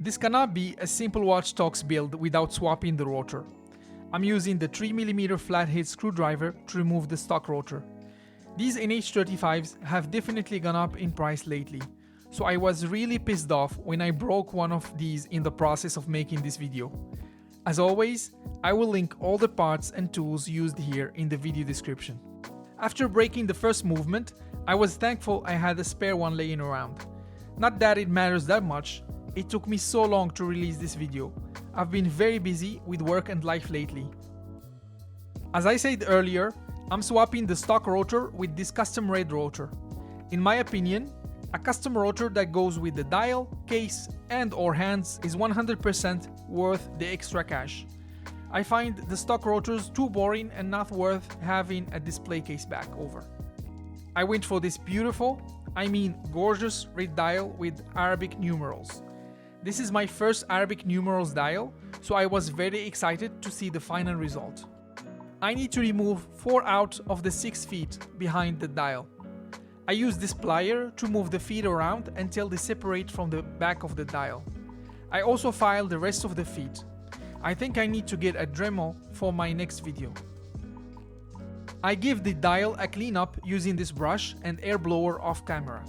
This cannot be a simple watch talks build without swapping the rotor. I'm using the 3mm flathead screwdriver to remove the stock rotor. These NH35s have definitely gone up in price lately, so I was really pissed off when I broke one of these in the process of making this video. As always, I will link all the parts and tools used here in the video description. After breaking the first movement, I was thankful I had a spare one laying around. Not that it matters that much, it took me so long to release this video. I've been very busy with work and life lately. As I said earlier, I'm swapping the stock rotor with this custom red rotor. In my opinion, a custom rotor that goes with the dial, case and/or hands is 100% worth the extra cash. I find the stock rotors too boring and not worth having a display case back over. I went for this beautiful, gorgeous red dial with Arabic numerals. This is my first Arabic numerals dial, so I was very excited to see the final result. I need to remove 4 out of the 6 feet behind the dial. I use this plier to move the feet around until they separate from the back of the dial. I also file the rest of the feet. I think I need to get a Dremel for my next video. I give the dial a cleanup using this brush and air blower off camera.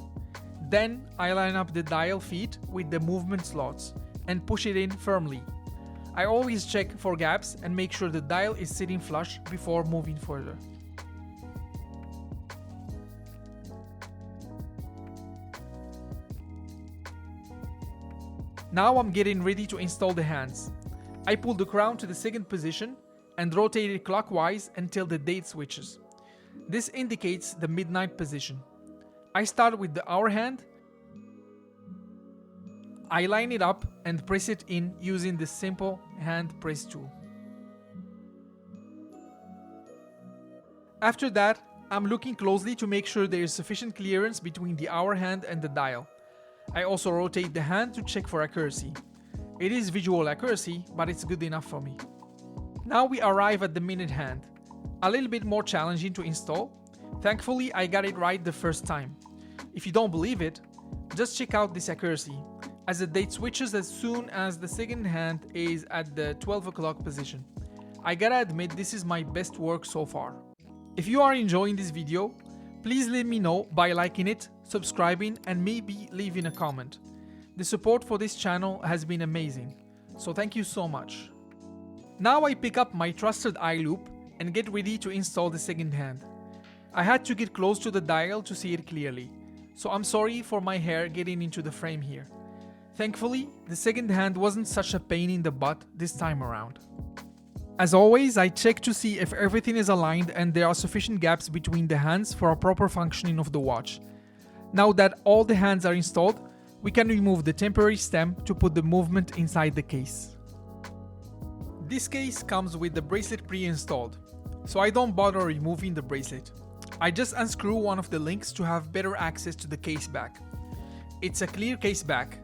Then I line up the dial feet with the movement slots and push it in firmly. I always check for gaps and make sure the dial is sitting flush before moving further. Now I'm getting ready to install the hands. I pull the crown to the second position and rotate it clockwise until the date switches. This indicates the midnight position. I start with the hour hand. I line it up and press it in using the simple hand press tool. After that, I'm looking closely to make sure there is sufficient clearance between the hour hand and the dial. I also rotate the hand to check for accuracy. It is visual accuracy, but it's good enough for me. Now we arrive at the minute hand. A little bit more challenging to install. Thankfully, I got it right the first time. If you don't believe it, just check out this accuracy, as the date switches as soon as the second hand is at the 12 o'clock position. I gotta admit, this is my best work so far. If you are enjoying this video, please let me know by liking it, subscribing and maybe leaving a comment. The support for this channel has been amazing, so thank you so much. Now I pick up my trusted eye loop and get ready to install the second hand. I had to get close to the dial to see it clearly, so I'm sorry for my hair getting into the frame here. Thankfully, the second hand wasn't such a pain in the butt this time around. As always, I check to see if everything is aligned and there are sufficient gaps between the hands for a proper functioning of the watch. Now that all the hands are installed, we can remove the temporary stem to put the movement inside the case. This case comes with the bracelet pre-installed, so I don't bother removing the bracelet. I just unscrew one of the links to have better access to the case back. It's a clear case back,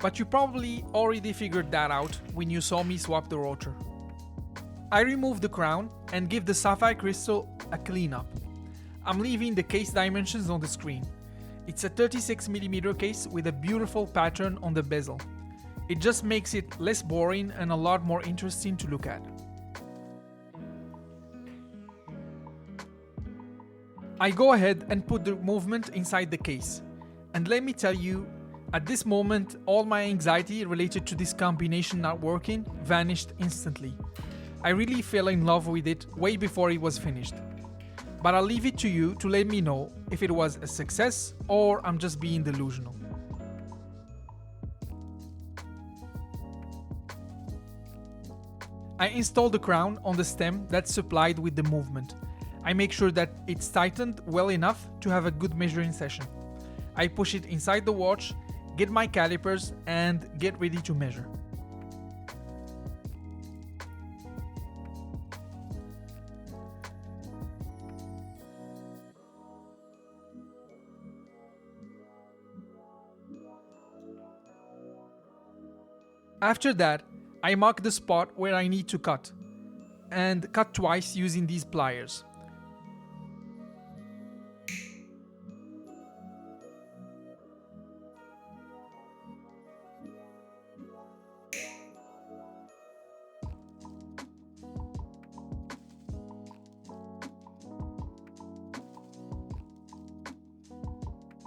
but you probably already figured that out when you saw me swap the rotor. I remove the crown and give the sapphire crystal a cleanup. I'm leaving the case dimensions on the screen. It's a 36mm case with a beautiful pattern on the bezel. It just makes it less boring and a lot more interesting to look at. I go ahead and put the movement inside the case. And let me tell you, at this moment, all my anxiety related to this combination not working vanished instantly. I really fell in love with it way before it was finished. But I'll leave it to you to let me know if it was a success or I'm just being delusional. I install the crown on the stem that's supplied with the movement. I make sure that it's tightened well enough to have a good measuring session. I push it inside the watch, get my calipers and get ready to measure. After that, I mark the spot where I need to cut, and cut twice using these pliers.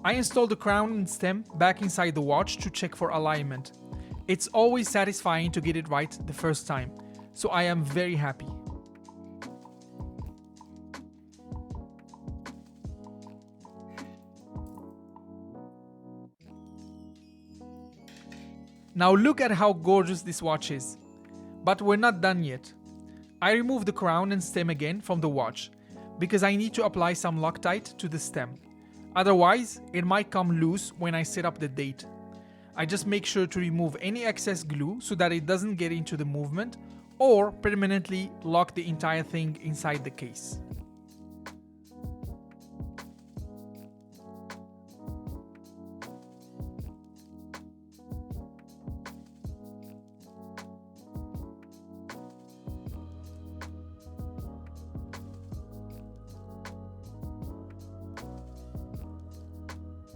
I installed the crown and stem back inside the watch to check for alignment. It's always satisfying to get it right the first time, so I am very happy. Now look at how gorgeous this watch is. But we're not done yet. I removed the crown and stem again from the watch, because I need to apply some Loctite to the stem. Otherwise, it might come loose when I set up the date. I just make sure to remove any excess glue so that it doesn't get into the movement or permanently lock the entire thing inside the case.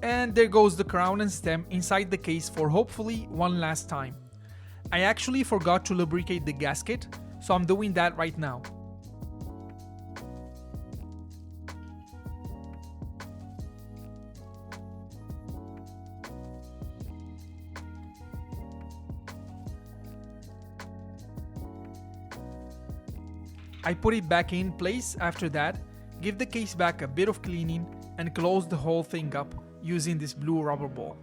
And there goes the crown and stem inside the case for hopefully one last time. I actually forgot to lubricate the gasket, so I'm doing that right now. I put it back in place after that, give the case back a bit of cleaning, and close the whole thing up using this blue rubber ball.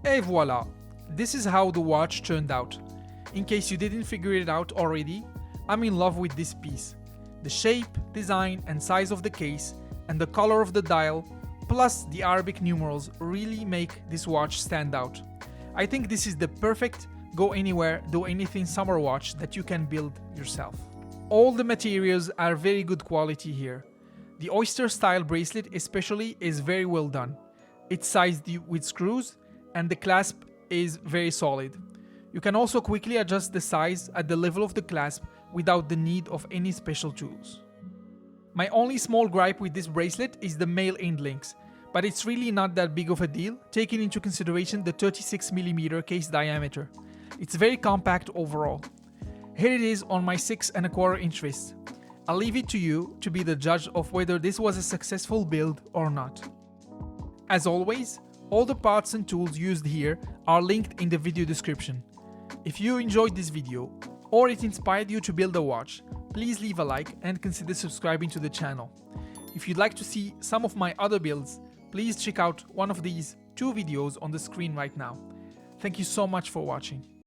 Et voila! This is how the watch turned out. In case you didn't figure it out already, I'm in love with this piece. The shape, design and size of the case and the color of the dial, plus the Arabic numerals really make this watch stand out. I think this is the perfect go anywhere, do anything summer watch that you can build yourself. All the materials are very good quality here. The oyster style bracelet especially is very well done. It's sized with screws and the clasp is very solid. You can also quickly adjust the size at the level of the clasp without the need of any special tools. My only small gripe with this bracelet is the male end links, but it's really not that big of a deal taking into consideration the 36mm case diameter. It's very compact overall. Here it is on my 6¼ inch wrist. I'll leave it to you to be the judge of whether this was a successful build or not. As always, all the parts and tools used here are linked in the video description. If you enjoyed this video, or it inspired you to build a watch, please leave a like and consider subscribing to the channel. If you'd like to see some of my other builds, please check out one of these 2 videos on the screen right now. Thank you so much for watching.